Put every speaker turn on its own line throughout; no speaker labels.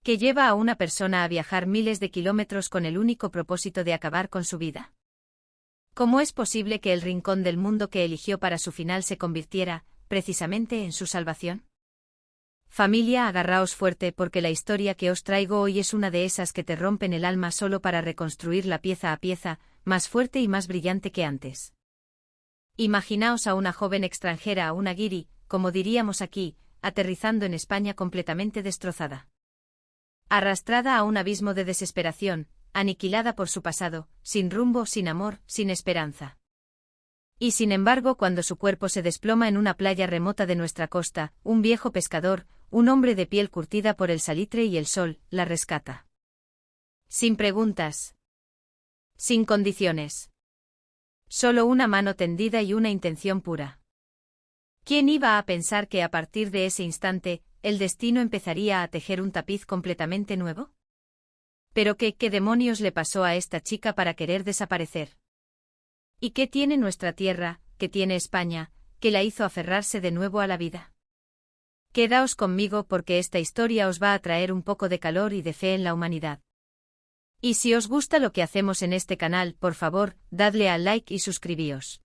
que lleva a una persona a viajar miles de kilómetros con el único propósito de acabar con su vida. ¿Cómo es posible que el rincón del mundo que eligió para su final se convirtiera, precisamente, en su salvación? Familia, agarraos fuerte porque la historia que os traigo hoy es una de esas que te rompen el alma solo para reconstruirla pieza a pieza, más fuerte y más brillante que antes. Imaginaos a una joven extranjera, a una guiri, como diríamos aquí, aterrizando en España completamente destrozada. Arrastrada a un abismo de desesperación, aniquilada por su pasado, sin rumbo, sin amor, sin esperanza. Y sin embargo, cuando su cuerpo se desploma en una playa remota de nuestra costa, un viejo pescador, un hombre de piel curtida por el salitre y el sol, la rescata. Sin preguntas. Sin condiciones. Solo una mano tendida y una intención pura. ¿Quién iba a pensar que a partir de ese instante, el destino empezaría a tejer un tapiz completamente nuevo? ¿Pero qué demonios le pasó a esta chica para querer desaparecer? ¿Y qué tiene nuestra tierra, qué tiene España, que la hizo aferrarse de nuevo a la vida? Quedaos conmigo porque esta historia os va a traer un poco de calor y de fe en la humanidad. Y si os gusta lo que hacemos en este canal, por favor, dadle al like y suscribíos.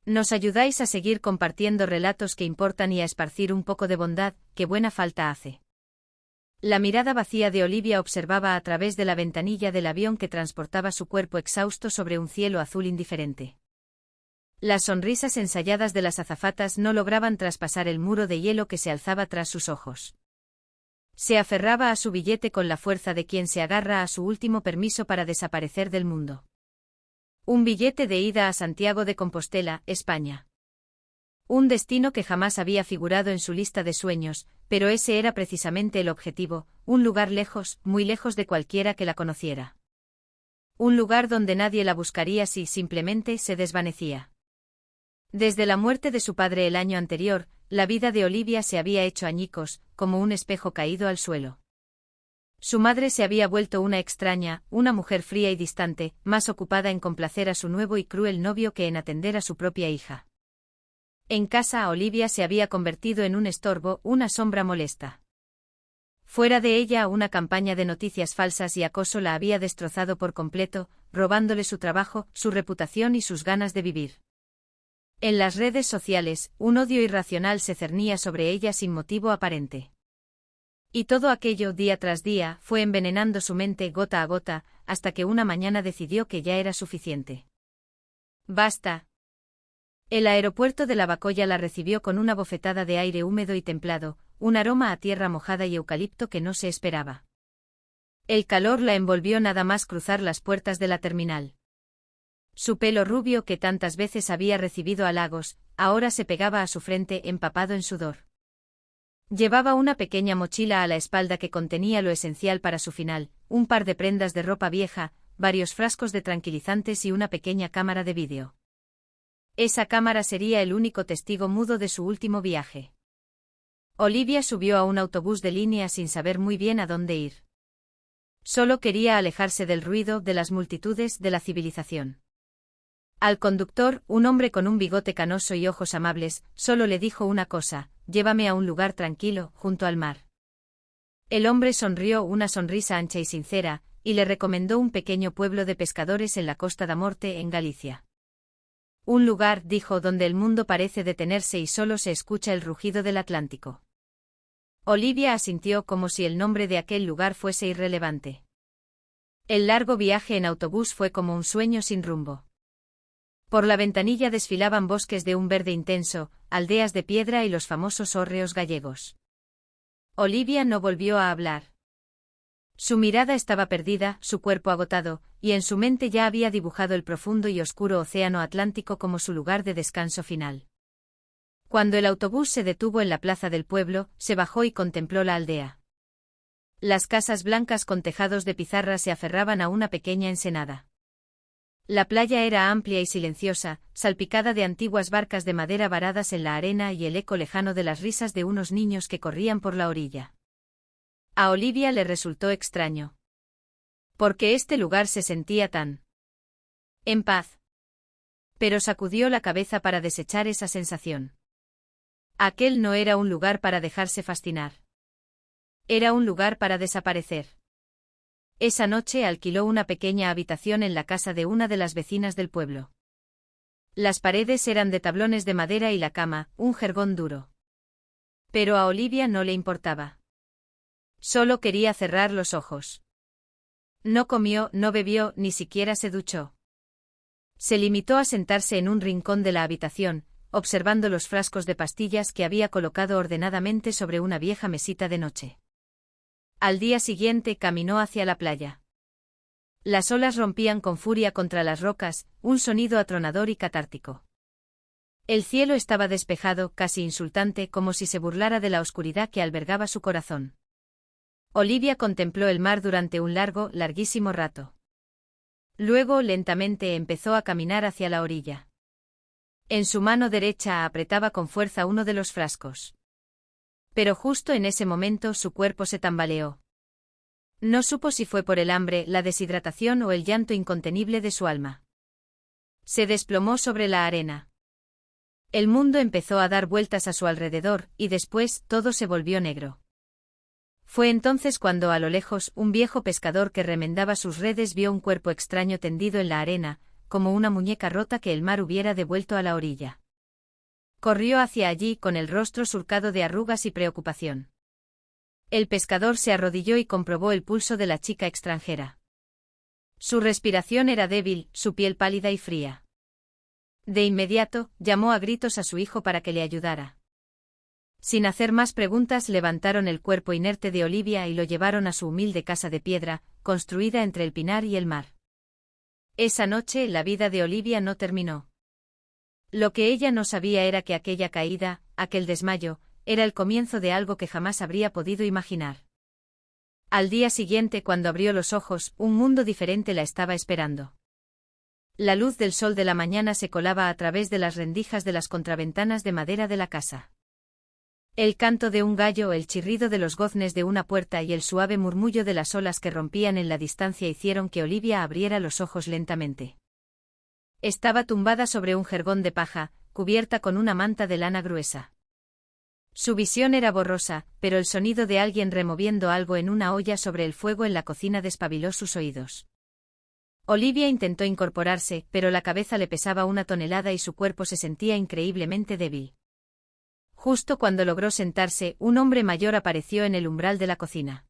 Nos ayudáis a seguir compartiendo relatos que importan y a esparcir un poco de bondad, que buena falta hace. La mirada vacía de Olivia observaba a través de la ventanilla del avión que transportaba su cuerpo exhausto sobre un cielo azul indiferente. Las sonrisas ensayadas de las azafatas no lograban traspasar el muro de hielo que se alzaba tras sus ojos. Se aferraba a su billete con la fuerza de quien se agarra a su último permiso para desaparecer del mundo. Un billete de ida a Santiago de Compostela, España. Un destino que jamás había figurado en su lista de sueños, pero ese era precisamente el objetivo, un lugar lejos, muy lejos de cualquiera que la conociera. Un lugar donde nadie la buscaría si simplemente se desvanecía. Desde la muerte de su padre el año anterior, la vida de Olivia se había hecho añicos, como un espejo caído al suelo. Su madre se había vuelto una extraña, una mujer fría y distante, más ocupada en complacer a su nuevo y cruel novio que en atender a su propia hija. En casa, Olivia se había convertido en un estorbo, una sombra molesta. Fuera de ella, una campaña de noticias falsas y acoso la había destrozado por completo, robándole su trabajo, su reputación y sus ganas de vivir. En las redes sociales, un odio irracional se cernía sobre ella sin motivo aparente. Y todo aquello, día tras día, fue envenenando su mente gota a gota, hasta que una mañana decidió que ya era suficiente. ¡Basta! El aeropuerto de Lavacolla la recibió con una bofetada de aire húmedo y templado, un aroma a tierra mojada y eucalipto que no se esperaba. El calor la envolvió nada más cruzar las puertas de la terminal. Su pelo rubio que tantas veces había recibido halagos, ahora se pegaba a su frente empapado en sudor. Llevaba una pequeña mochila a la espalda que contenía lo esencial para su final, un par de prendas de ropa vieja, varios frascos de tranquilizantes y una pequeña cámara de vídeo. Esa cámara sería el único testigo mudo de su último viaje. Olivia subió a un autobús de línea sin saber muy bien a dónde ir. Solo quería alejarse del ruido, de las multitudes, de la civilización. Al conductor, un hombre con un bigote canoso y ojos amables, solo le dijo una cosa: llévame a un lugar tranquilo, junto al mar. El hombre sonrió una sonrisa ancha y sincera, y le recomendó un pequeño pueblo de pescadores en la Costa da Morte, en Galicia. Un lugar, dijo, donde el mundo parece detenerse y solo se escucha el rugido del Atlántico. Olivia asintió como si el nombre de aquel lugar fuese irrelevante. El largo viaje en autobús fue como un sueño sin rumbo. Por la ventanilla desfilaban bosques de un verde intenso, aldeas de piedra y los famosos hórreos gallegos. Olivia no volvió a hablar. Su mirada estaba perdida, su cuerpo agotado, y en su mente ya había dibujado el profundo y oscuro océano Atlántico como su lugar de descanso final. Cuando el autobús se detuvo en la plaza del pueblo, se bajó y contempló la aldea. Las casas blancas con tejados de pizarra se aferraban a una pequeña ensenada. La playa era amplia y silenciosa, salpicada de antiguas barcas de madera varadas en la arena y el eco lejano de las risas de unos niños que corrían por la orilla. A Olivia le resultó extraño. Porque este lugar se sentía tan en paz. Pero sacudió la cabeza para desechar esa sensación. Aquel no era un lugar para dejarse fascinar. Era un lugar para desaparecer. Esa noche alquiló una pequeña habitación en la casa de una de las vecinas del pueblo. Las paredes eran de tablones de madera y la cama, un jergón duro. Pero a Olivia no le importaba. Solo quería cerrar los ojos. No comió, no bebió, ni siquiera se duchó. Se limitó a sentarse en un rincón de la habitación, observando los frascos de pastillas que había colocado ordenadamente sobre una vieja mesita de noche. Al día siguiente caminó hacia la playa. Las olas rompían con furia contra las rocas, un sonido atronador y catártico. El cielo estaba despejado, casi insultante, como si se burlara de la oscuridad que albergaba su corazón. Olivia contempló el mar durante un larguísimo rato. Luego lentamente empezó a caminar hacia la orilla. En su mano derecha apretaba con fuerza uno de los frascos. Pero justo en ese momento su cuerpo se tambaleó. No supo si fue por el hambre, la deshidratación o el llanto incontenible de su alma. Se desplomó sobre la arena. El mundo empezó a dar vueltas a su alrededor, y después todo se volvió negro. Fue entonces cuando a lo lejos un viejo pescador que remendaba sus redes vio un cuerpo extraño tendido en la arena, como una muñeca rota que el mar hubiera devuelto a la orilla. Corrió hacia allí con el rostro surcado de arrugas y preocupación. El pescador se arrodilló y comprobó el pulso de la chica extranjera. Su respiración era débil, su piel pálida y fría. De inmediato, llamó a gritos a su hijo para que le ayudara. Sin hacer más preguntas, levantaron el cuerpo inerte de Olivia y lo llevaron a su humilde casa de piedra, construida entre el pinar y el mar. Esa noche la vida de Olivia no terminó. Lo que ella no sabía era que aquella caída, aquel desmayo, era el comienzo de algo que jamás habría podido imaginar. Al día siguiente, cuando abrió los ojos, un mundo diferente la estaba esperando. La luz del sol de la mañana se colaba a través de las rendijas de las contraventanas de madera de la casa. El canto de un gallo, el chirrido de los goznes de una puerta y el suave murmullo de las olas que rompían en la distancia hicieron que Olivia abriera los ojos lentamente. Estaba tumbada sobre un jergón de paja, cubierta con una manta de lana gruesa. Su visión era borrosa, pero el sonido de alguien removiendo algo en una olla sobre el fuego en la cocina despabiló sus oídos. Olivia intentó incorporarse, pero la cabeza le pesaba 1 tonelada y su cuerpo se sentía increíblemente débil. Justo cuando logró sentarse, un hombre mayor apareció en el umbral de la cocina.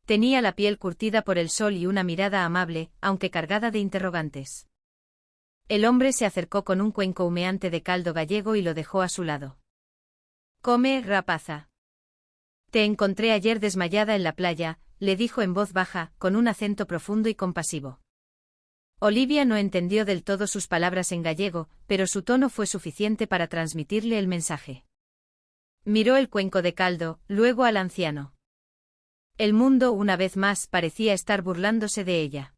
Tenía la piel curtida por el sol y una mirada amable, aunque cargada de interrogantes. El hombre se acercó con un cuenco humeante de caldo gallego y lo dejó a su lado. «Come, rapaza. Te encontré ayer desmayada en la playa», le dijo en voz baja, con un acento profundo y compasivo. Olivia no entendió del todo sus palabras en gallego, pero su tono fue suficiente para transmitirle el mensaje. Miró el cuenco de caldo, luego al anciano. El mundo, una vez más, parecía estar burlándose de ella.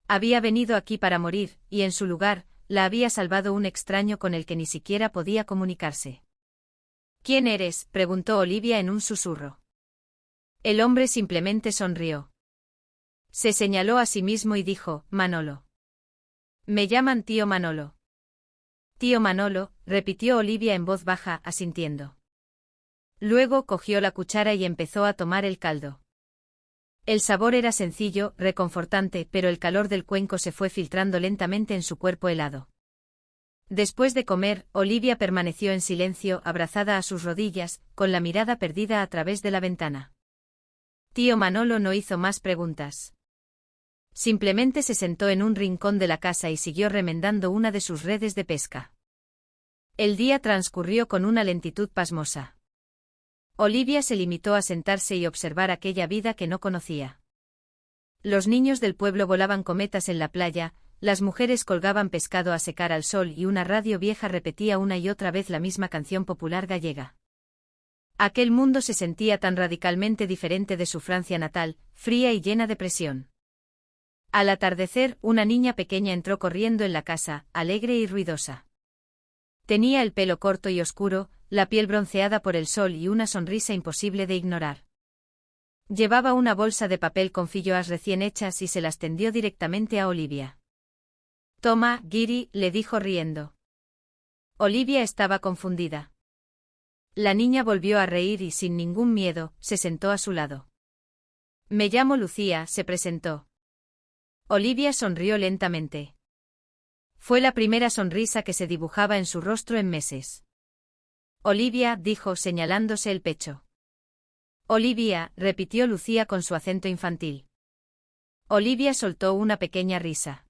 Había venido aquí para morir, y en su lugar, la había salvado un extraño con el que ni siquiera podía comunicarse. «¿Quién eres?», preguntó Olivia en un susurro. El hombre simplemente sonrió. Se señaló a sí mismo y dijo: «Manolo. Me llaman tío Manolo». «Tío Manolo», repitió Olivia en voz baja, asintiendo. Luego cogió la cuchara y empezó a tomar el caldo. El sabor era sencillo, reconfortante, pero el calor del cuenco se fue filtrando lentamente en su cuerpo helado. Después de comer, Olivia permaneció en silencio, abrazada a sus rodillas, con la mirada perdida a través de la ventana. Tío Manolo no hizo más preguntas. Simplemente se sentó en un rincón de la casa y siguió remendando una de sus redes de pesca. El día transcurrió con una lentitud pasmosa. Olivia se limitó a sentarse y observar aquella vida que no conocía. Los niños del pueblo volaban cometas en la playa, las mujeres colgaban pescado a secar al sol y una radio vieja repetía una y otra vez la misma canción popular gallega. Aquel mundo se sentía tan radicalmente diferente de su Francia natal, fría y llena de presión. Al atardecer, una niña pequeña entró corriendo en la casa, alegre y ruidosa. Tenía el pelo corto y oscuro, la piel bronceada por el sol y una sonrisa imposible de ignorar. Llevaba una bolsa de papel con filloas recién hechas y se las tendió directamente a Olivia. «Toma, Giri», le dijo riendo. Olivia estaba confundida. La niña volvió a reír y sin ningún miedo, se sentó a su lado. Me llamo Lucía, se presentó. Olivia sonrió lentamente. Fue la primera sonrisa que se dibujaba en su rostro en meses. Olivia, dijo señalándose el pecho. Olivia, repitió Lucía con su acento infantil. Olivia soltó una pequeña risa.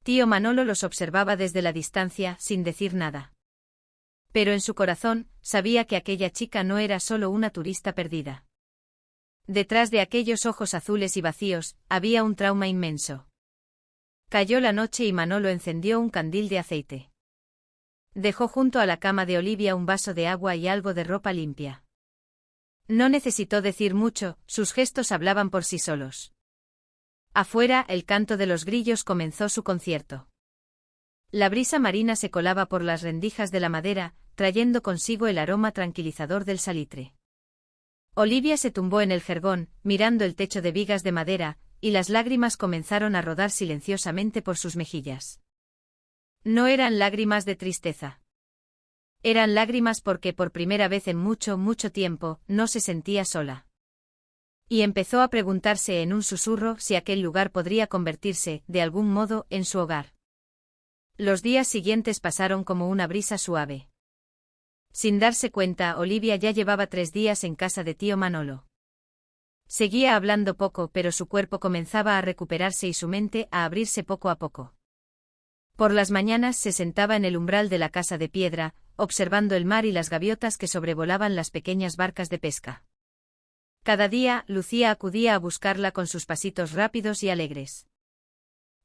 Tío Manolo los observaba desde la distancia, sin decir nada. Pero en su corazón, sabía que aquella chica no era solo una turista perdida. Detrás de aquellos ojos azules y vacíos, había un trauma inmenso. Cayó la noche y Manolo encendió un candil de aceite. Dejó junto a la cama de Olivia un vaso de agua y algo de ropa limpia. No necesitó decir mucho, sus gestos hablaban por sí solos. Afuera, el canto de los grillos comenzó su concierto. La brisa marina se colaba por las rendijas de la madera, trayendo consigo el aroma tranquilizador del salitre. Olivia se tumbó en el jergón, mirando el techo de vigas de madera, y las lágrimas comenzaron a rodar silenciosamente por sus mejillas. No eran lágrimas de tristeza. Eran lágrimas porque por primera vez en mucho, mucho tiempo, no se sentía sola. Y empezó a preguntarse en un susurro si aquel lugar podría convertirse, de algún modo, en su hogar. Los días siguientes pasaron como una brisa suave. Sin darse cuenta, Olivia ya llevaba 3 días en casa de tío Manolo. Seguía hablando poco, pero su cuerpo comenzaba a recuperarse y su mente a abrirse poco a poco. Por las mañanas se sentaba en el umbral de la casa de piedra, observando el mar y las gaviotas que sobrevolaban las pequeñas barcas de pesca. Cada día, Lucía acudía a buscarla con sus pasitos rápidos y alegres.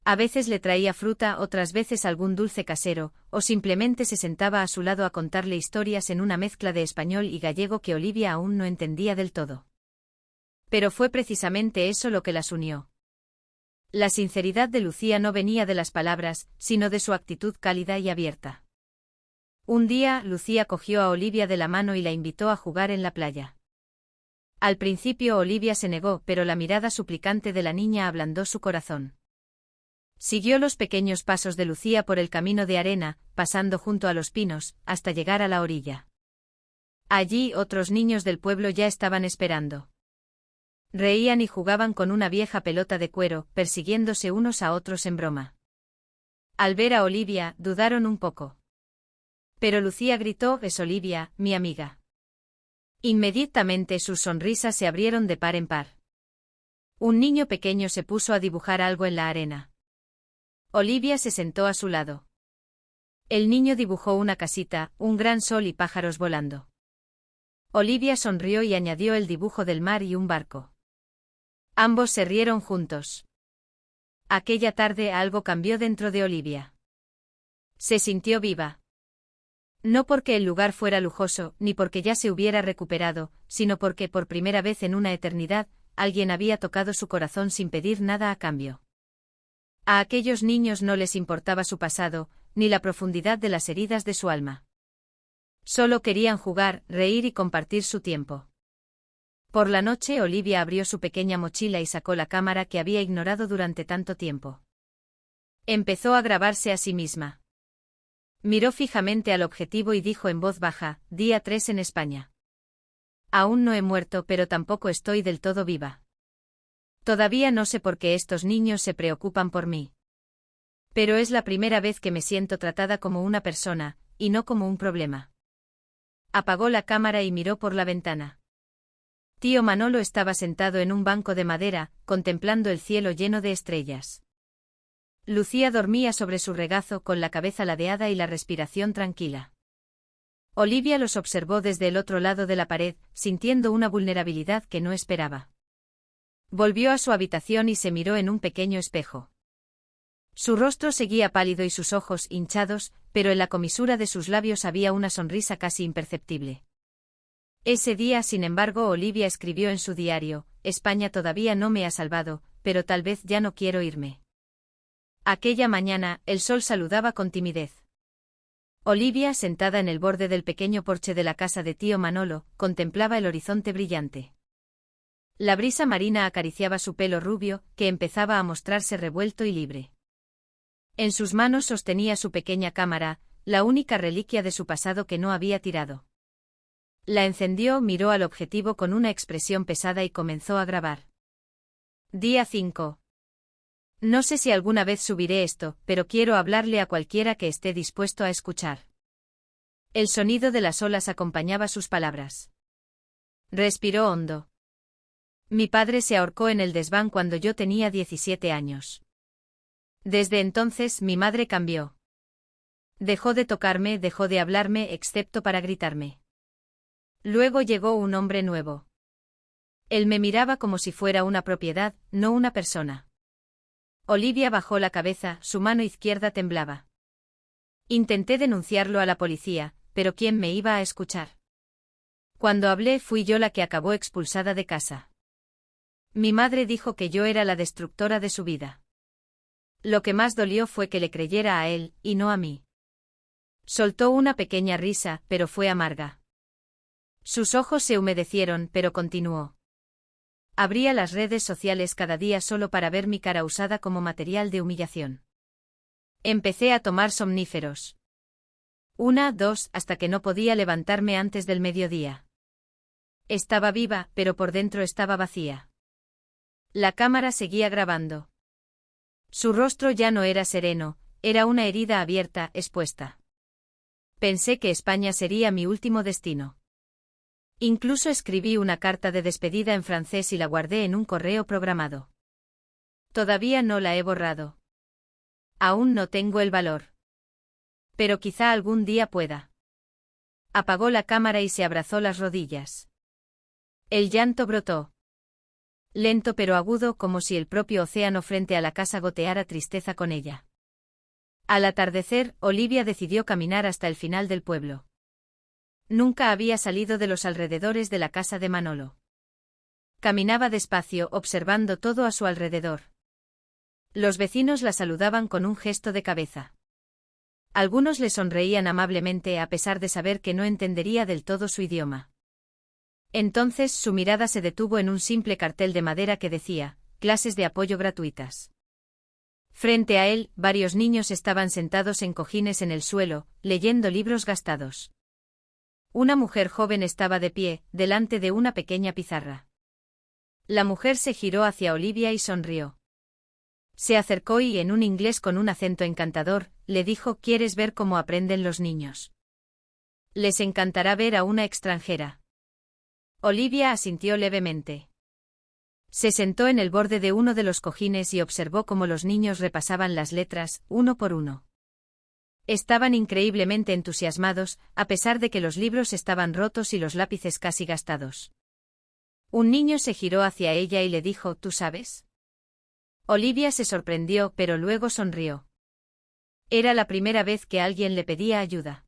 A veces le traía fruta, otras veces algún dulce casero, o simplemente se sentaba a su lado a contarle historias en una mezcla de español y gallego que Olivia aún no entendía del todo. Pero fue precisamente eso lo que las unió. La sinceridad de Lucía no venía de las palabras, sino de su actitud cálida y abierta. Un día, Lucía cogió a Olivia de la mano y la invitó a jugar en la playa. Al principio Olivia se negó, pero la mirada suplicante de la niña ablandó su corazón. Siguió los pequeños pasos de Lucía por el camino de arena, pasando junto a los pinos, hasta llegar a la orilla. Allí otros niños del pueblo ya estaban esperando. Reían y jugaban con una vieja pelota de cuero, persiguiéndose unos a otros en broma. Al ver a Olivia, dudaron un poco. Pero Lucía gritó: «Es Olivia, mi amiga». Inmediatamente sus sonrisas se abrieron de par en par. Un niño pequeño se puso a dibujar algo en la arena. Olivia se sentó a su lado. El niño dibujó una casita, un gran sol y pájaros volando. Olivia sonrió y añadió el dibujo del mar y un barco. Ambos se rieron juntos. Aquella tarde algo cambió dentro de Olivia. Se sintió viva. No porque el lugar fuera lujoso, ni porque ya se hubiera recuperado, sino porque por primera vez en una eternidad, alguien había tocado su corazón sin pedir nada a cambio. A aquellos niños no les importaba su pasado, ni la profundidad de las heridas de su alma. Solo querían jugar, reír y compartir su tiempo. Por la noche Olivia abrió su pequeña mochila y sacó la cámara que había ignorado durante tanto tiempo. Empezó a grabarse a sí misma. Miró fijamente al objetivo y dijo en voz baja: «Día 3 en España. Aún no he muerto, pero tampoco estoy del todo viva. Todavía no sé por qué estos niños se preocupan por mí. Pero es la primera vez que me siento tratada como una persona, y no como un problema». Apagó la cámara y miró por la ventana. Tío Manolo estaba sentado en un banco de madera, contemplando el cielo lleno de estrellas. Lucía dormía sobre su regazo con la cabeza ladeada y la respiración tranquila. Olivia los observó desde el otro lado de la pared, sintiendo una vulnerabilidad que no esperaba. Volvió a su habitación y se miró en un pequeño espejo. Su rostro seguía pálido y sus ojos hinchados, pero en la comisura de sus labios había una sonrisa casi imperceptible. Ese día, sin embargo, Olivia escribió en su diario: «España todavía no me ha salvado, pero tal vez ya no quiero irme». Aquella mañana, el sol saludaba con timidez. Olivia, sentada en el borde del pequeño porche de la casa de tío Manolo, contemplaba el horizonte brillante. La brisa marina acariciaba su pelo rubio, que empezaba a mostrarse revuelto y libre. En sus manos sostenía su pequeña cámara, la única reliquia de su pasado que no había tirado. La encendió, miró al objetivo con una expresión pesada y comenzó a grabar. Día 5. No sé si alguna vez subiré esto, pero quiero hablarle a cualquiera que esté dispuesto a escuchar. El sonido de las olas acompañaba sus palabras. Respiró hondo. Mi padre se ahorcó en el desván cuando yo tenía 17 años. Desde entonces mi madre cambió. Dejó de tocarme, dejó de hablarme, excepto para gritarme. Luego llegó un hombre nuevo. Él me miraba como si fuera una propiedad, no una persona. Olivia bajó la cabeza, su mano izquierda temblaba. Intenté denunciarlo a la policía, pero ¿quién me iba a escuchar? Cuando hablé fui yo la que acabó expulsada de casa. Mi madre dijo que yo era la destructora de su vida. Lo que más dolió fue que le creyera a él, y no a mí. Soltó una pequeña risa, pero fue amarga. Sus ojos se humedecieron, pero continuó. Abría las redes sociales cada día solo para ver mi cara usada como material de humillación. Empecé a tomar somníferos. 1, 2, hasta que no podía levantarme antes del mediodía. Estaba viva, pero por dentro estaba vacía. La cámara seguía grabando. Su rostro ya no era sereno, era una herida abierta, expuesta. Pensé que España sería mi último destino. Incluso escribí una carta de despedida en francés y la guardé en un correo programado. Todavía no la he borrado. Aún no tengo el valor. Pero quizá algún día pueda. Apagó la cámara y se abrazó las rodillas. El llanto brotó. Lento pero agudo, como si el propio océano frente a la casa goteara tristeza con ella. Al atardecer, Olivia decidió caminar hasta el final del pueblo. Nunca había salido de los alrededores de la casa de Manolo. Caminaba despacio, observando todo a su alrededor. Los vecinos la saludaban con un gesto de cabeza. Algunos le sonreían amablemente a pesar de saber que no entendería del todo su idioma. Entonces su mirada se detuvo en un simple cartel de madera que decía, clases de apoyo gratuitas. Frente a él, varios niños estaban sentados en cojines en el suelo, leyendo libros gastados. Una mujer joven estaba de pie, delante de una pequeña pizarra. La mujer se giró hacia Olivia y sonrió. Se acercó y en un inglés con un acento encantador, le dijo: ¿Quieres ver cómo aprenden los niños? Les encantará ver a una extranjera. Olivia asintió levemente. Se sentó en el borde de uno de los cojines y observó cómo los niños repasaban las letras, uno por uno. Estaban increíblemente entusiasmados, a pesar de que los libros estaban rotos y los lápices casi gastados. Un niño se giró hacia ella y le dijo: ¿Tú sabes? Olivia se sorprendió, pero luego sonrió. Era la primera vez que alguien le pedía ayuda.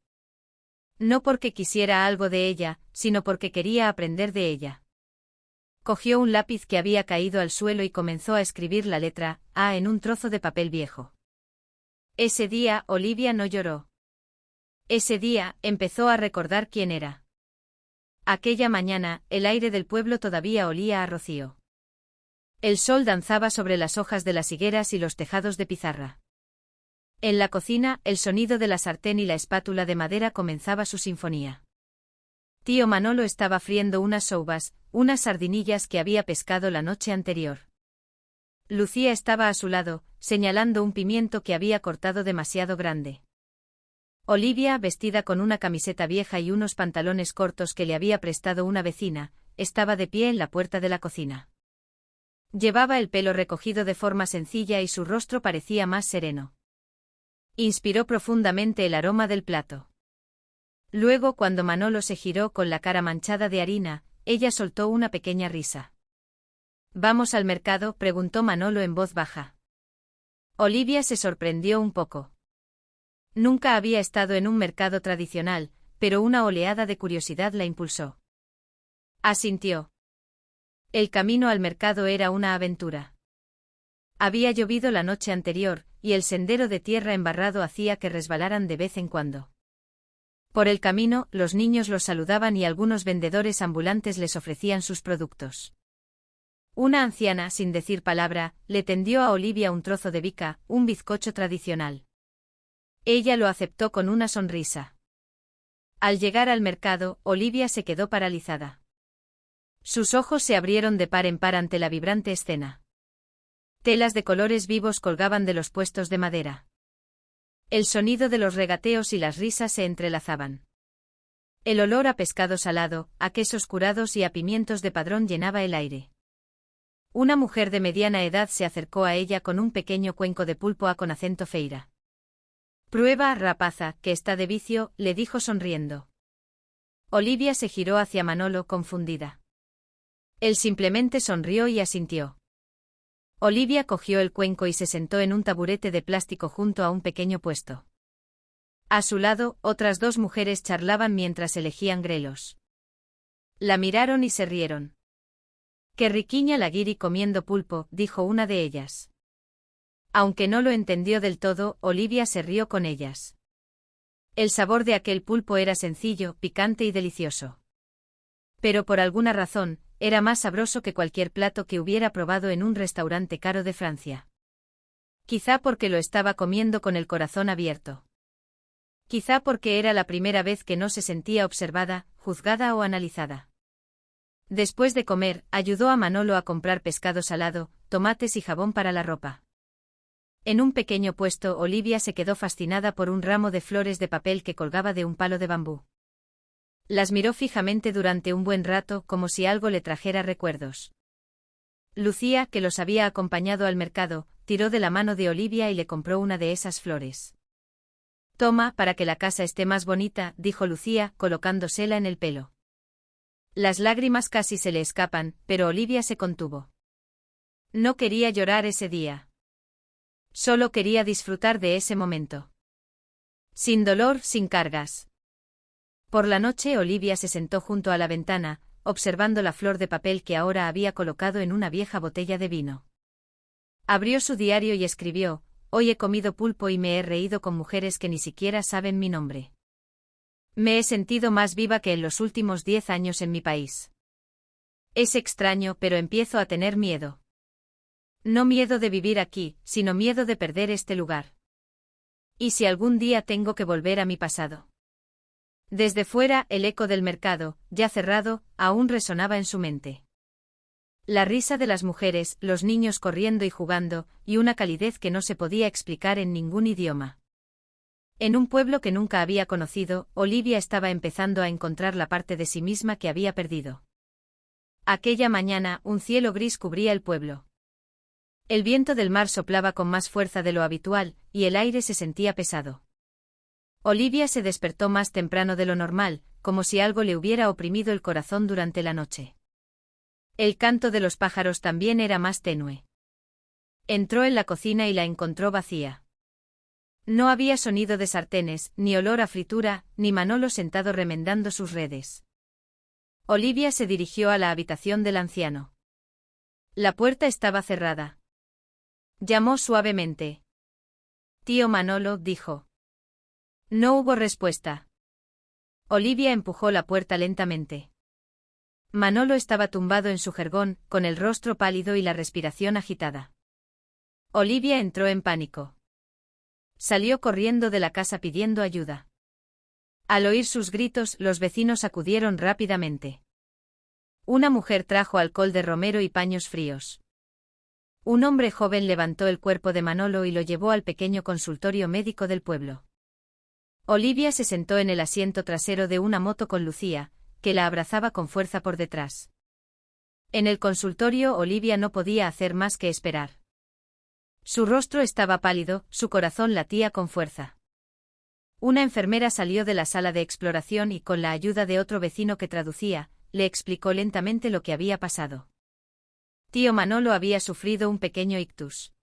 No porque quisiera algo de ella, sino porque quería aprender de ella. Cogió un lápiz que había caído al suelo y comenzó a escribir la letra A en un trozo de papel viejo. Ese día, Olivia no lloró. Ese día, empezó a recordar quién era. Aquella mañana, el aire del pueblo todavía olía a rocío. El sol danzaba sobre las hojas de las higueras y los tejados de pizarra. En la cocina, el sonido de la sartén y la espátula de madera comenzaba su sinfonía. Tío Manolo estaba friendo unas soubas, unas sardinillas que había pescado la noche anterior. Lucía estaba a su lado, señalando un pimiento que había cortado demasiado grande. Olivia, vestida con una camiseta vieja y unos pantalones cortos que le había prestado una vecina, estaba de pie en la puerta de la cocina. Llevaba el pelo recogido de forma sencilla y su rostro parecía más sereno. Inspiró profundamente el aroma del plato. Luego, cuando Manolo se giró con la cara manchada de harina, ella soltó una pequeña risa. ¿Vamos al mercado?, preguntó Manolo en voz baja. Olivia se sorprendió un poco. Nunca había estado en un mercado tradicional, pero una oleada de curiosidad la impulsó. Asintió. El camino al mercado era una aventura. Había llovido la noche anterior, y el sendero de tierra embarrado hacía que resbalaran de vez en cuando. Por el camino, los niños los saludaban y algunos vendedores ambulantes les ofrecían sus productos. Una anciana, sin decir palabra, le tendió a Olivia un trozo de bica, un bizcocho tradicional. Ella lo aceptó con una sonrisa. Al llegar al mercado, Olivia se quedó paralizada. Sus ojos se abrieron de par en par ante la vibrante escena. Telas de colores vivos colgaban de los puestos de madera. El sonido de los regateos y las risas se entrelazaban. El olor a pescado salado, a quesos curados y a pimientos de Padrón llenaba el aire. Una mujer de mediana edad se acercó a ella con un pequeño cuenco de pulpo con acento feira. «Prueba, rapaza, que está de vicio», le dijo sonriendo. Olivia se giró hacia Manolo confundida. Él simplemente sonrió y asintió. Olivia cogió el cuenco y se sentó en un taburete de plástico junto a un pequeño puesto. A su lado, otras dos mujeres charlaban mientras elegían grelos. La miraron y se rieron. «Qué riquiña la guiri comiendo pulpo», dijo una de ellas. Aunque no lo entendió del todo, Olivia se rió con ellas. El sabor de aquel pulpo era sencillo, picante y delicioso. Pero por alguna razón, era más sabroso que cualquier plato que hubiera probado en un restaurante caro de Francia. Quizá porque lo estaba comiendo con el corazón abierto. Quizá porque era la primera vez que no se sentía observada, juzgada o analizada. Después de comer, ayudó a Manolo a comprar pescado salado, tomates y jabón para la ropa. En un pequeño puesto, Olivia se quedó fascinada por un ramo de flores de papel que colgaba de un palo de bambú. Las miró fijamente durante un buen rato, como si algo le trajera recuerdos. Lucía, que los había acompañado al mercado, tiró de la mano de Olivia y le compró una de esas flores. «Toma, para que la casa esté más bonita», dijo Lucía, colocándosela en el pelo. Las lágrimas casi se le escapan, pero Olivia se contuvo. No quería llorar ese día. Solo quería disfrutar de ese momento. Sin dolor, sin cargas. Por la noche Olivia se sentó junto a la ventana, observando la flor de papel que ahora había colocado en una vieja botella de vino. Abrió su diario y escribió: «Hoy he comido pulpo y me he reído con mujeres que ni siquiera saben mi nombre. Me he sentido más viva que en los últimos 10 años en mi país. Es extraño, pero empiezo a tener miedo. No miedo de vivir aquí, sino miedo de perder este lugar. ¿Y si algún día tengo que volver a mi pasado?». Desde fuera, el eco del mercado, ya cerrado, aún resonaba en su mente. La risa de las mujeres, los niños corriendo y jugando, y una calidez que no se podía explicar en ningún idioma. En un pueblo que nunca había conocido, Olivia estaba empezando a encontrar la parte de sí misma que había perdido. Aquella mañana, un cielo gris cubría el pueblo. El viento del mar soplaba con más fuerza de lo habitual, y el aire se sentía pesado. Olivia se despertó más temprano de lo normal, como si algo le hubiera oprimido el corazón durante la noche. El canto de los pájaros también era más tenue. Entró en la cocina y la encontró vacía. No había sonido de sartenes, ni olor a fritura, ni Manolo sentado remendando sus redes. Olivia se dirigió a la habitación del anciano. La puerta estaba cerrada. Llamó suavemente. «Tío Manolo», dijo. No hubo respuesta. Olivia empujó la puerta lentamente. Manolo estaba tumbado en su jergón, con el rostro pálido y la respiración agitada. Olivia entró en pánico. Salió corriendo de la casa pidiendo ayuda. Al oír sus gritos, los vecinos acudieron rápidamente. Una mujer trajo alcohol de romero y paños fríos. Un hombre joven levantó el cuerpo de Manolo y lo llevó al pequeño consultorio médico del pueblo. Olivia se sentó en el asiento trasero de una moto con Lucía, que la abrazaba con fuerza por detrás. En el consultorio Olivia no podía hacer más que esperar. Su rostro estaba pálido, su corazón latía con fuerza. Una enfermera salió de la sala de exploración y, con la ayuda de otro vecino que traducía, le explicó lentamente lo que había pasado. Tío Manolo había sufrido un pequeño ictus.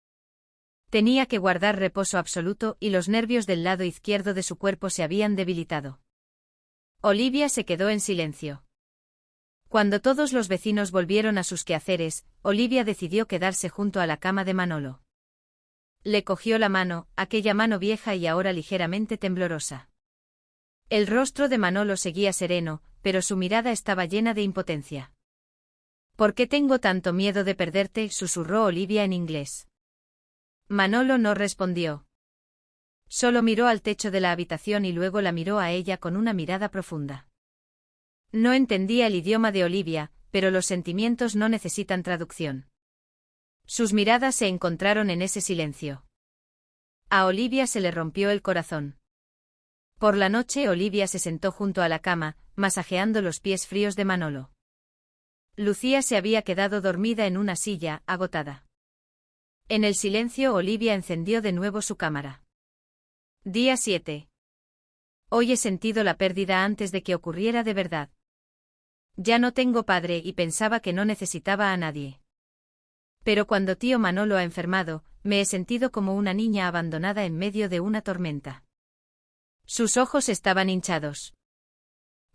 Tenía que guardar reposo absoluto y los nervios del lado izquierdo de su cuerpo se habían debilitado. Olivia se quedó en silencio. Cuando todos los vecinos volvieron a sus quehaceres, Olivia decidió quedarse junto a la cama de Manolo. Le cogió la mano, aquella mano vieja y ahora ligeramente temblorosa. El rostro de Manolo seguía sereno, pero su mirada estaba llena de impotencia. «¿Por qué tengo tanto miedo de perderte?», susurró Olivia en inglés. Manolo no respondió. Solo miró al techo de la habitación y luego la miró a ella con una mirada profunda. No entendía el idioma de Olivia, pero los sentimientos no necesitan traducción. Sus miradas se encontraron en ese silencio. A Olivia se le rompió el corazón. Por la noche Olivia se sentó junto a la cama, masajeando los pies fríos de Manolo. Lucía se había quedado dormida en una silla, agotada. En el silencio Olivia encendió de nuevo su cámara. Día 7. Hoy he sentido la pérdida antes de que ocurriera de verdad. Ya no tengo padre y pensaba que no necesitaba a nadie. Pero cuando tío Manolo ha enfermado, me he sentido como una niña abandonada en medio de una tormenta. Sus ojos estaban hinchados.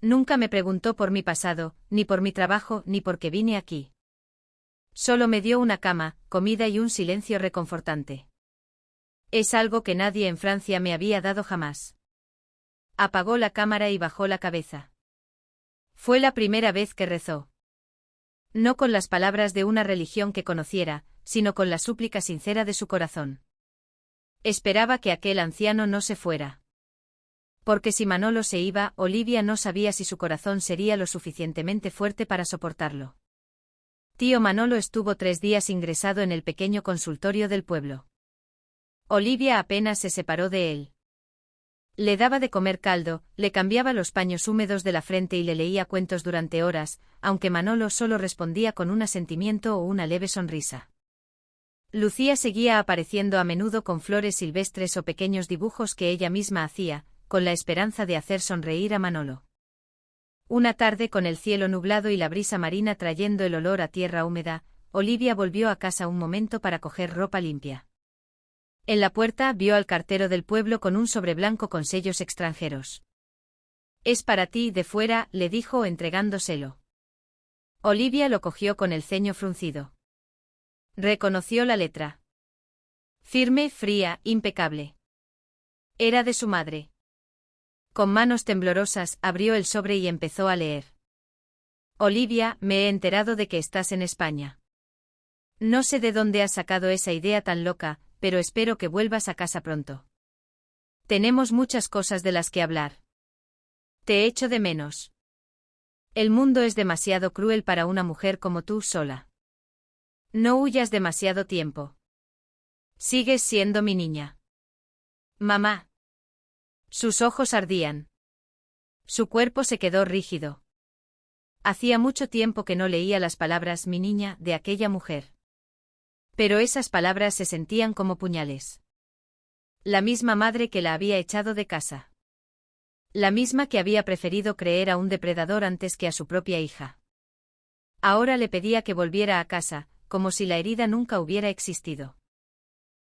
Nunca me preguntó por mi pasado, ni por mi trabajo, ni por qué vine aquí. Solo me dio una cama, comida y un silencio reconfortante. Es algo que nadie en Francia me había dado jamás. Apagó la cámara y bajó la cabeza. Fue la primera vez que rezó. No con las palabras de una religión que conociera, sino con la súplica sincera de su corazón. Esperaba que aquel anciano no se fuera. Porque si Manolo se iba, Olivia no sabía si su corazón sería lo suficientemente fuerte para soportarlo. Tío Manolo estuvo 3 días ingresado en el pequeño consultorio del pueblo. Olivia apenas se separó de él. Le daba de comer caldo, le cambiaba los paños húmedos de la frente y le leía cuentos durante horas, aunque Manolo solo respondía con un asentimiento o una leve sonrisa. Lucía seguía apareciendo a menudo con flores silvestres o pequeños dibujos que ella misma hacía, con la esperanza de hacer sonreír a Manolo. Una tarde con el cielo nublado y la brisa marina trayendo el olor a tierra húmeda, Olivia volvió a casa un momento para coger ropa limpia. En la puerta vio al cartero del pueblo con un sobre blanco con sellos extranjeros. «Es para ti, de fuera», le dijo entregándoselo. Olivia lo cogió con el ceño fruncido. Reconoció la letra. Firme, fría, impecable. Era de su madre. Con manos temblorosas abrió el sobre y empezó a leer. Olivia, me he enterado de que estás en España. No sé de dónde has sacado esa idea tan loca, pero espero que vuelvas a casa pronto. Tenemos muchas cosas de las que hablar. Te echo de menos. El mundo es demasiado cruel para una mujer como tú sola. No huyas demasiado tiempo. Sigues siendo mi niña. Mamá. Sus ojos ardían. Su cuerpo se quedó rígido. Hacía mucho tiempo que no leía las palabras «mi niña» de aquella mujer. Pero esas palabras se sentían como puñales. La misma madre que la había echado de casa. La misma que había preferido creer a un depredador antes que a su propia hija. Ahora le pedía que volviera a casa, como si la herida nunca hubiera existido.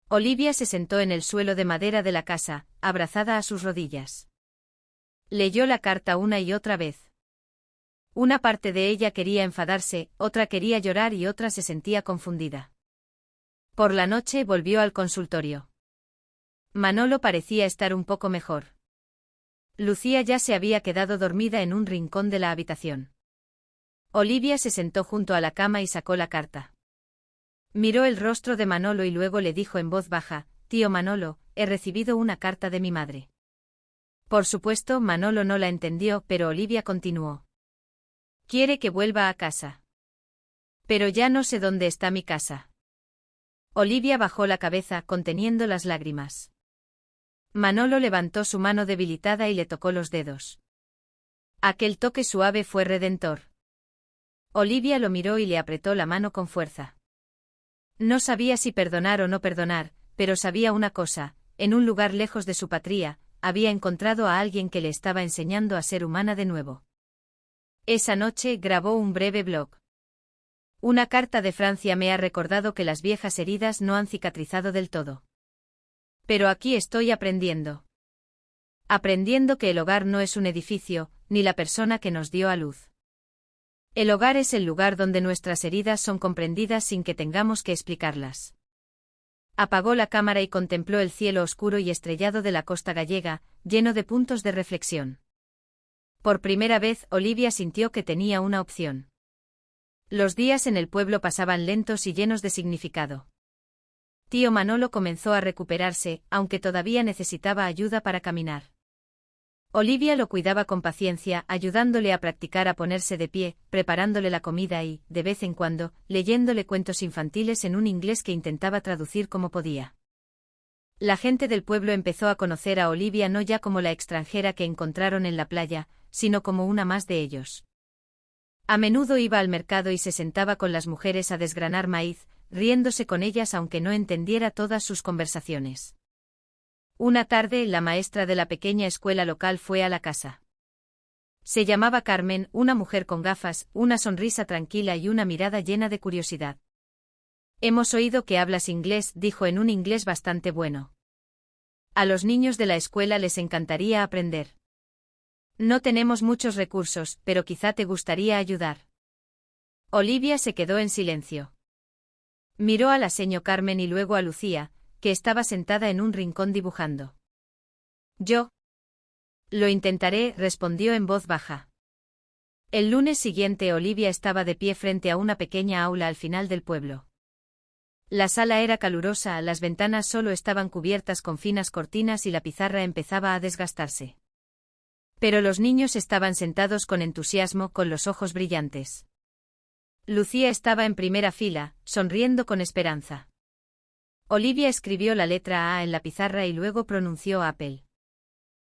Olivia se sentó en el suelo de madera de la casa, abrazada a sus rodillas. Leyó la carta una y otra vez. Una parte de ella quería enfadarse, otra quería llorar y otra se sentía confundida. Por la noche volvió al consultorio. Manolo parecía estar un poco mejor. Lucía ya se había quedado dormida en un rincón de la habitación. Olivia se sentó junto a la cama y sacó la carta. Miró el rostro de Manolo y luego le dijo en voz baja: «Tío Manolo, he recibido una carta de mi madre». Por supuesto, Manolo no la entendió, pero Olivia continuó. «Quiere que vuelva a casa. Pero ya no sé dónde está mi casa». Olivia bajó la cabeza, conteniendo las lágrimas. Manolo levantó su mano debilitada y le tocó los dedos. Aquel toque suave fue redentor. Olivia lo miró y le apretó la mano con fuerza. No sabía si perdonar o no perdonar, pero sabía una cosa: en un lugar lejos de su patria, había encontrado a alguien que le estaba enseñando a ser humana de nuevo. Esa noche grabó un breve blog. Una carta de Francia me ha recordado que las viejas heridas no han cicatrizado del todo. Pero aquí estoy aprendiendo. Aprendiendo que el hogar no es un edificio, ni la persona que nos dio a luz. El hogar es el lugar donde nuestras heridas son comprendidas sin que tengamos que explicarlas. Apagó la cámara y contempló el cielo oscuro y estrellado de la costa gallega, lleno de puntos de reflexión. Por primera vez, Olivia sintió que tenía una opción. Los días en el pueblo pasaban lentos y llenos de significado. Tío Manolo comenzó a recuperarse, aunque todavía necesitaba ayuda para caminar. Olivia lo cuidaba con paciencia, ayudándole a practicar a ponerse de pie, preparándole la comida y, de vez en cuando, leyéndole cuentos infantiles en un inglés que intentaba traducir como podía. La gente del pueblo empezó a conocer a Olivia no ya como la extranjera que encontraron en la playa, sino como una más de ellos. A menudo iba al mercado y se sentaba con las mujeres a desgranar maíz, riéndose con ellas aunque no entendiera todas sus conversaciones. Una tarde, la maestra de la pequeña escuela local fue a la casa. Se llamaba Carmen, una mujer con gafas, una sonrisa tranquila y una mirada llena de curiosidad. «Hemos oído que hablas inglés», dijo en un inglés bastante bueno. «A los niños de la escuela les encantaría aprender. No tenemos muchos recursos, pero quizá te gustaría ayudar». Olivia se quedó en silencio. Miró a la señora Carmen y luego a Lucía, que estaba sentada en un rincón dibujando. «Yo lo intentaré», respondió en voz baja. El lunes siguiente Olivia estaba de pie frente a una pequeña aula al final del pueblo. La sala era calurosa, las ventanas solo estaban cubiertas con finas cortinas y la pizarra empezaba a desgastarse. Pero los niños estaban sentados con entusiasmo, con los ojos brillantes. Lucía estaba en primera fila, sonriendo con esperanza. Olivia escribió la letra A en la pizarra y luego pronunció Apple.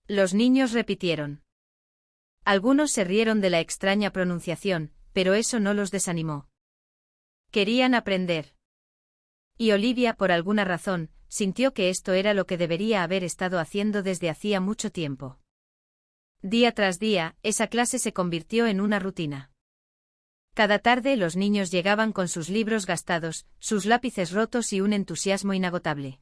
Los niños repitieron. Algunos se rieron de la extraña pronunciación, pero eso no los desanimó. Querían aprender. Y Olivia, por alguna razón, sintió que esto era lo que debería haber estado haciendo desde hacía mucho tiempo. Día tras día, esa clase se convirtió en una rutina. Cada tarde los niños llegaban con sus libros gastados, sus lápices rotos y un entusiasmo inagotable.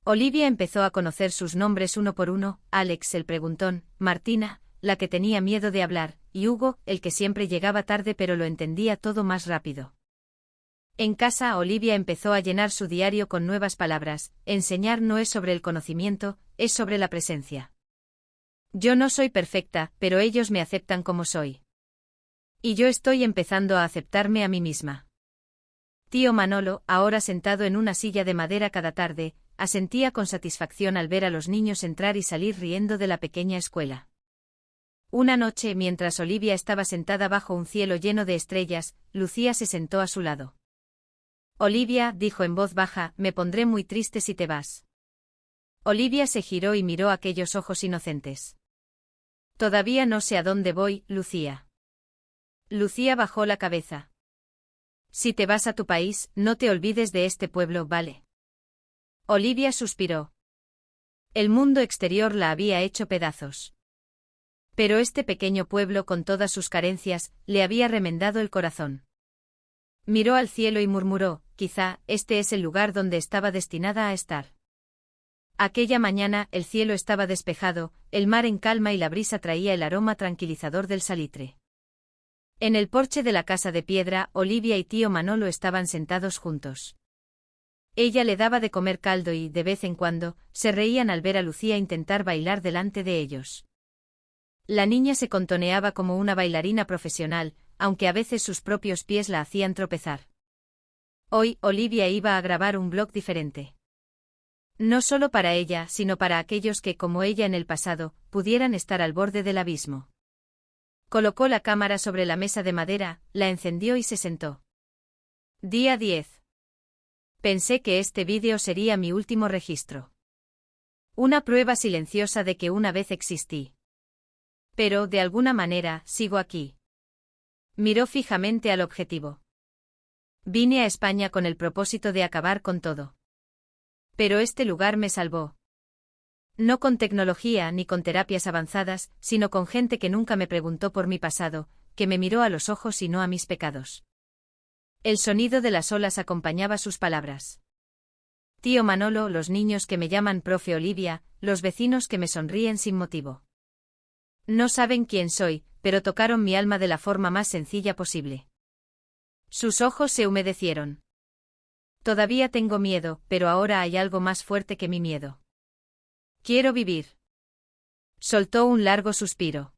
Olivia empezó a conocer sus nombres uno por uno: Alex, el preguntón; Martina, la que tenía miedo de hablar; y Hugo, el que siempre llegaba tarde pero lo entendía todo más rápido. En casa, Olivia empezó a llenar su diario con nuevas palabras. Enseñar no es sobre el conocimiento, es sobre la presencia. Yo no soy perfecta, pero ellos me aceptan como soy. Y yo estoy empezando a aceptarme a mí misma. Tío Manolo, ahora sentado en una silla de madera cada tarde, asentía con satisfacción al ver a los niños entrar y salir riendo de la pequeña escuela. Una noche, mientras Olivia estaba sentada bajo un cielo lleno de estrellas, Lucía se sentó a su lado. Olivia, dijo en voz baja, me pondré muy triste si te vas. Olivia se giró y miró aquellos ojos inocentes. Todavía no sé a dónde voy, Lucía. Lucía bajó la cabeza. Si te vas a tu país, no te olvides de este pueblo, ¿vale? Olivia suspiró. El mundo exterior la había hecho pedazos. Pero este pequeño pueblo, con todas sus carencias, le había remendado el corazón. Miró al cielo y murmuró, quizá, este es el lugar donde estaba destinada a estar. Aquella mañana, el cielo estaba despejado, el mar en calma y la brisa traía el aroma tranquilizador del salitre. En el porche de la casa de piedra, Olivia y tío Manolo estaban sentados juntos. Ella le daba de comer caldo y, de vez en cuando, se reían al ver a Lucía intentar bailar delante de ellos. La niña se contoneaba como una bailarina profesional, aunque a veces sus propios pies la hacían tropezar. Hoy, Olivia iba a grabar un blog diferente. No solo para ella, sino para aquellos que, como ella en el pasado, pudieran estar al borde del abismo. Colocó la cámara sobre la mesa de madera, la encendió y se sentó. Día 10. Pensé que este vídeo sería mi último registro. Una prueba silenciosa de que una vez existí. Pero, de alguna manera, sigo aquí. Miró fijamente al objetivo. Vine a España con el propósito de acabar con todo. Pero este lugar me salvó. No con tecnología ni con terapias avanzadas, sino con gente que nunca me preguntó por mi pasado, que me miró a los ojos y no a mis pecados. El sonido de las olas acompañaba sus palabras. Tío Manolo, los niños que me llaman profe Olivia, los vecinos que me sonríen sin motivo. No saben quién soy, pero tocaron mi alma de la forma más sencilla posible. Sus ojos se humedecieron. Todavía tengo miedo, pero ahora hay algo más fuerte que mi miedo. Quiero vivir. Soltó un largo suspiro.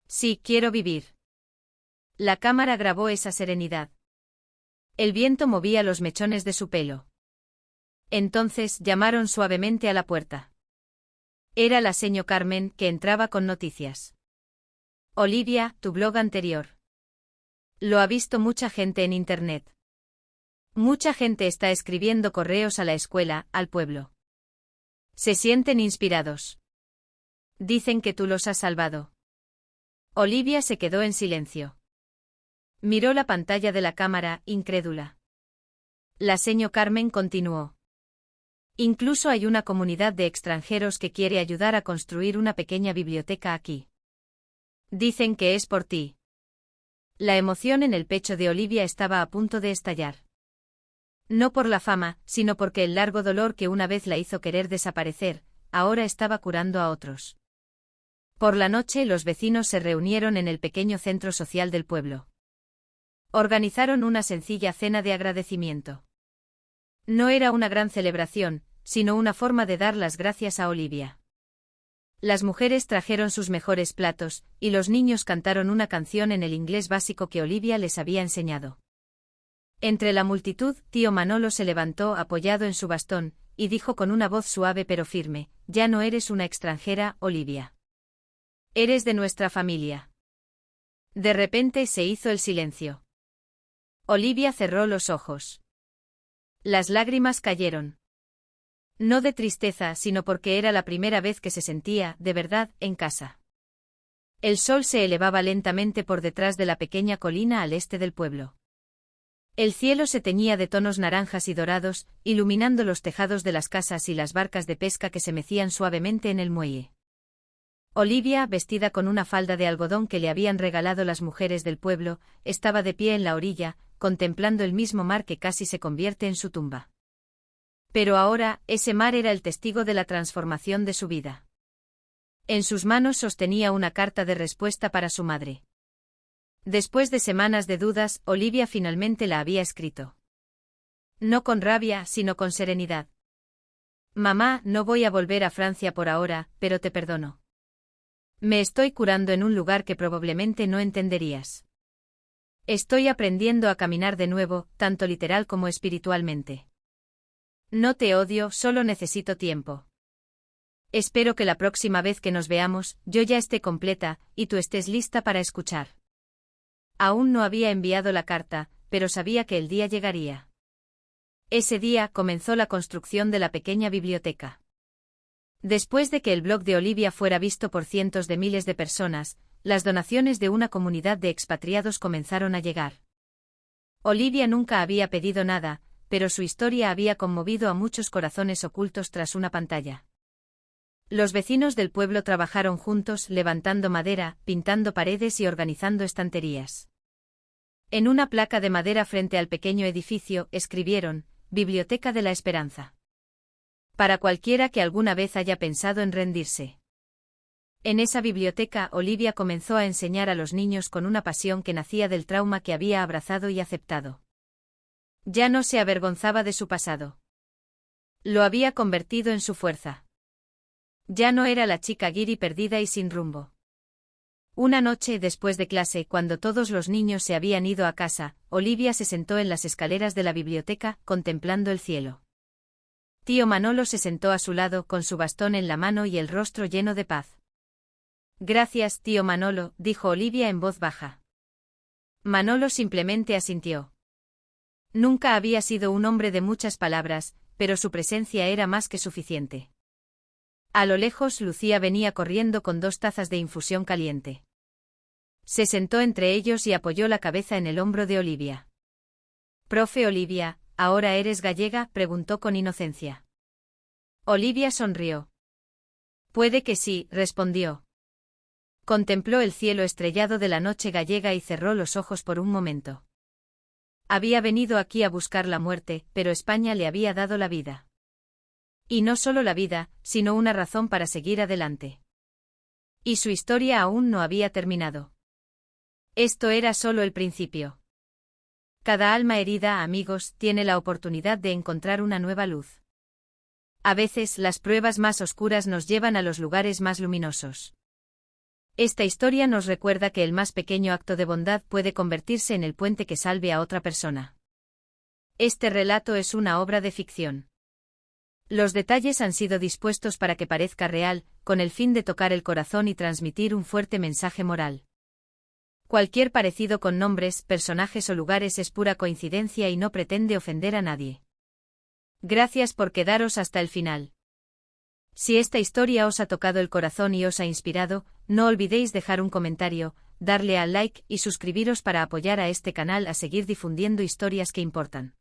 Sí, quiero vivir. La cámara grabó esa serenidad. El viento movía los mechones de su pelo. Entonces llamaron suavemente a la puerta. Era la señora Carmen, que entraba con noticias. Olivia, tu blog anterior. Lo ha visto mucha gente en Internet. Mucha gente está escribiendo correos a la escuela, al pueblo. Se sienten inspirados. Dicen que tú los has salvado. Olivia se quedó en silencio. Miró la pantalla de la cámara, incrédula. La señora Carmen continuó. Incluso hay una comunidad de extranjeros que quiere ayudar a construir una pequeña biblioteca aquí. Dicen que es por ti. La emoción en el pecho de Olivia estaba a punto de estallar. No por la fama, sino porque el largo dolor que una vez la hizo querer desaparecer, ahora estaba curando a otros. Por la noche los vecinos se reunieron en el pequeño centro social del pueblo. Organizaron una sencilla cena de agradecimiento. No era una gran celebración, sino una forma de dar las gracias a Olivia. Las mujeres trajeron sus mejores platos, y los niños cantaron una canción en el inglés básico que Olivia les había enseñado. Entre la multitud, tío Manolo se levantó apoyado en su bastón, y dijo con una voz suave pero firme, «Ya no eres una extranjera, Olivia. Eres de nuestra familia». De repente se hizo el silencio. Olivia cerró los ojos. Las lágrimas cayeron. No de tristeza, sino porque era la primera vez que se sentía, de verdad, en casa. El sol se elevaba lentamente por detrás de la pequeña colina al este del pueblo. El cielo se teñía de tonos naranjas y dorados, iluminando los tejados de las casas y las barcas de pesca que se mecían suavemente en el muelle. Olivia, vestida con una falda de algodón que le habían regalado las mujeres del pueblo, estaba de pie en la orilla, contemplando el mismo mar que casi se convierte en su tumba. Pero ahora, ese mar era el testigo de la transformación de su vida. En sus manos sostenía una carta de respuesta para su madre. Después de semanas de dudas, Olivia finalmente la había escrito. No con rabia, sino con serenidad. Mamá, no voy a volver a Francia por ahora, pero te perdono. Me estoy curando en un lugar que probablemente no entenderías. Estoy aprendiendo a caminar de nuevo, tanto literal como espiritualmente. No te odio, solo necesito tiempo. Espero que la próxima vez que nos veamos, yo ya esté completa, y tú estés lista para escuchar. Aún no había enviado la carta, pero sabía que el día llegaría. Ese día comenzó la construcción de la pequeña biblioteca. Después de que el blog de Olivia fuera visto por cientos de miles de personas, las donaciones de una comunidad de expatriados comenzaron a llegar. Olivia nunca había pedido nada, pero su historia había conmovido a muchos corazones ocultos tras una pantalla. Los vecinos del pueblo trabajaron juntos, levantando madera, pintando paredes y organizando estanterías. En una placa de madera frente al pequeño edificio, escribieron, «Biblioteca de la Esperanza». Para cualquiera que alguna vez haya pensado en rendirse. En esa biblioteca, Olivia comenzó a enseñar a los niños con una pasión que nacía del trauma que había abrazado y aceptado. Ya no se avergonzaba de su pasado. Lo había convertido en su fuerza. Ya no era la chica guiri perdida y sin rumbo. Una noche después de clase, cuando todos los niños se habían ido a casa, Olivia se sentó en las escaleras de la biblioteca, contemplando el cielo. Tío Manolo se sentó a su lado con su bastón en la mano y el rostro lleno de paz. «Gracias, tío Manolo», dijo Olivia en voz baja. Manolo simplemente asintió. Nunca había sido un hombre de muchas palabras, pero su presencia era más que suficiente. A lo lejos Lucía venía corriendo con 2 tazas de infusión caliente. Se sentó entre ellos y apoyó la cabeza en el hombro de Olivia. «Profe Olivia, ¿ahora eres gallega?», preguntó con inocencia. Olivia sonrió. «Puede que sí», respondió. Contempló el cielo estrellado de la noche gallega y cerró los ojos por un momento. Había venido aquí a buscar la muerte, pero España le había dado la vida. Y no solo la vida, sino una razón para seguir adelante. Y su historia aún no había terminado. Esto era solo el principio. Cada alma herida, amigos, tiene la oportunidad de encontrar una nueva luz. A veces las pruebas más oscuras nos llevan a los lugares más luminosos. Esta historia nos recuerda que el más pequeño acto de bondad puede convertirse en el puente que salve a otra persona. Este relato es una obra de ficción. Los detalles han sido dispuestos para que parezca real, con el fin de tocar el corazón y transmitir un fuerte mensaje moral. Cualquier parecido con nombres, personajes o lugares es pura coincidencia y no pretende ofender a nadie. Gracias por quedaros hasta el final. Si esta historia os ha tocado el corazón y os ha inspirado, no olvidéis dejar un comentario, darle al like y suscribiros para apoyar a este canal a seguir difundiendo historias que importan.